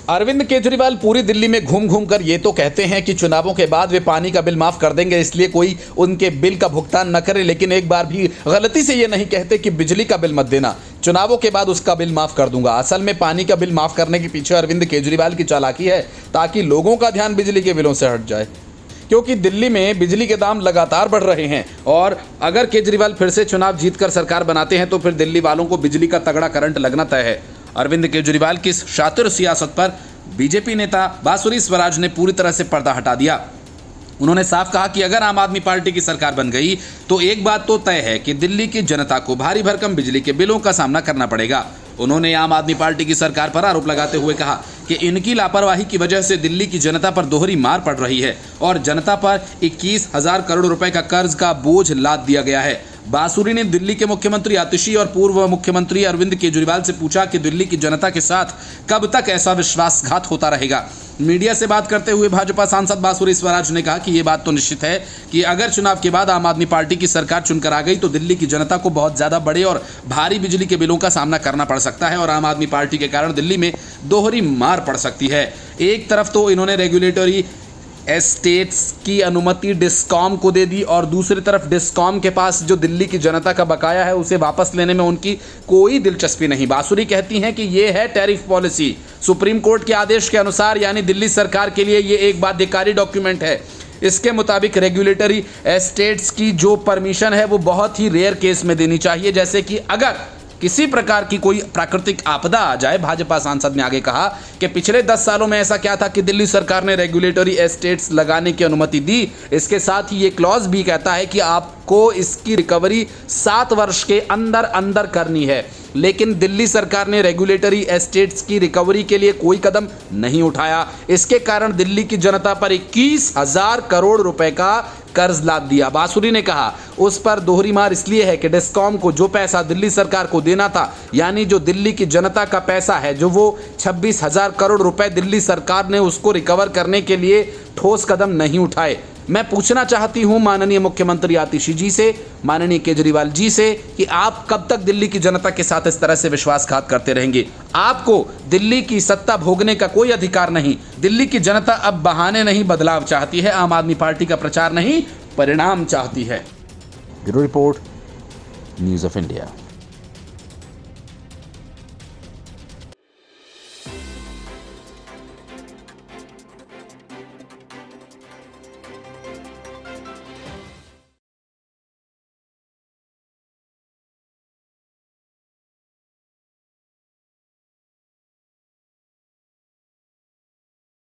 अरविंद केजरीवाल पूरी दिल्ली में घूम घूम कर ये तो कहते हैं कि चुनावों के बाद वे पानी का बिल माफ कर देंगे, इसलिए कोई उनके बिल का भुगतान न करे, लेकिन एक बार भी गलती से ये नहीं कहते कि बिजली का बिल मत देना, चुनावों के बाद उसका बिल माफ कर दूंगा। असल में पानी का बिल माफ करने के पीछे अरविंद केजरीवाल की चालाकी है, ताकि लोगों का ध्यान बिजली के बिलों से हट जाए, क्योंकि दिल्ली में बिजली के दाम लगातार बढ़ रहे हैं और अगर केजरीवाल फिर से चुनाव जीतकर सरकार बनाते हैं तो फिर दिल्ली वालों को बिजली का तगड़ा करंट लगना तय है। अरविंद केजरीवाल की शातिर सियासत पर बीजेपी नेता बांसुरी स्वराज ने पूरी तरह से पर्दा हटा दिया। उन्होंने साफ कहा कि अगर आम आदमी पार्टी की सरकार बन गई तो एक बात तो तय है कि दिल्ली की जनता को भारी भरकम बिजली के बिलों का सामना करना पड़ेगा। उन्होंने आम आदमी पार्टी की सरकार पर आरोप लगाते हुए कहा कि इनकी लापरवाही की वजह से दिल्ली की जनता पर दोहरी मार पड़ रही है और जनता पर 21,000 करोड़ रुपए का कर्ज का बोझ लाद दिया गया है। बांसुरी ने दिल्ली के मुख्यमंत्री आतिशी और पूर्व मुख्यमंत्री अरविंद केजरीवाल से पूछा कि दिल्ली की जनता के साथ कब तक ऐसा विश्वासघात होता रहेगा। मीडिया से बात करते हुए भाजपा सांसद बांसुरी स्वराज ने कहा कि ये बात तो निश्चित है कि अगर चुनाव के बाद आम आदमी पार्टी की सरकार चुनकर आ गई तो दिल्ली की जनता को बहुत ज़्यादा बड़े और भारी बिजली के बिलों का सामना करना पड़ सकता है और आम आदमी पार्टी के कारण दिल्ली में दोहरी मार पड़ सकती है। एक तरफ तो इन्होंने रेगुलेटरी एस्टेट्स की अनुमति डिस्कॉम को दे दी और दूसरी तरफ डिस्कॉम के पास जो दिल्ली की जनता का बकाया है उसे वापस लेने में उनकी कोई दिलचस्पी नहीं। बांसुरी कहती हैं कि ये है टैरिफ पॉलिसी, सुप्रीम कोर्ट के आदेश के अनुसार, यानी दिल्ली सरकार के लिए ये एक बाध्यकारी डॉक्यूमेंट है। इसके मुताबिक रेगुलेटरी एस्टेट्स की जो परमिशन है वो बहुत ही रेयर केस में देनी चाहिए, जैसे कि अगर किसी प्रकार की कोई प्राकृतिक आपदा आ जाए। भाजपा सांसद ने आगे कहा कि पिछले 10 सालों में ऐसा क्या था कि दिल्ली सरकार ने रेगुलेटरी एस्टेट्स लगाने की अनुमति दी। इसके साथ ही ये क्लॉज भी कहता है कि आपको इसकी रिकवरी 7 वर्ष के अंदर अंदर करनी है, लेकिन दिल्ली सरकार ने रेगुलेटरी एस्टेट्स की रिकवरी के लिए कोई कदम नहीं उठाया। इसके कारण दिल्ली की जनता पर 21,000 करोड़ रुपए का कर्ज लाद दिया। बांसुरी ने कहा उस पर दोहरी मार इसलिए है कि डिस्कॉम को जो पैसा दिल्ली सरकार को देना था, यानी जो दिल्ली की जनता का पैसा है, जो वो 26,000 करोड़ रुपए दिल्ली सरकार ने उसको रिकवर करने के लिए ठोस कदम नहीं उठाए। मैं पूछना चाहती हूं माननीय मुख्यमंत्री आतिशी जी से, माननीय केजरीवाल जी से, कि आप कब तक दिल्ली की जनता के साथ इस तरह से विश्वासघात करते रहेंगे? आपको दिल्ली की सत्ता भोगने का कोई अधिकार नहीं। दिल्ली की जनता अब बहाने नहीं बदलाव चाहती है, आम आदमी पार्टी का प्रचार नहीं परिणाम चाहती है। Bureau report, news of India.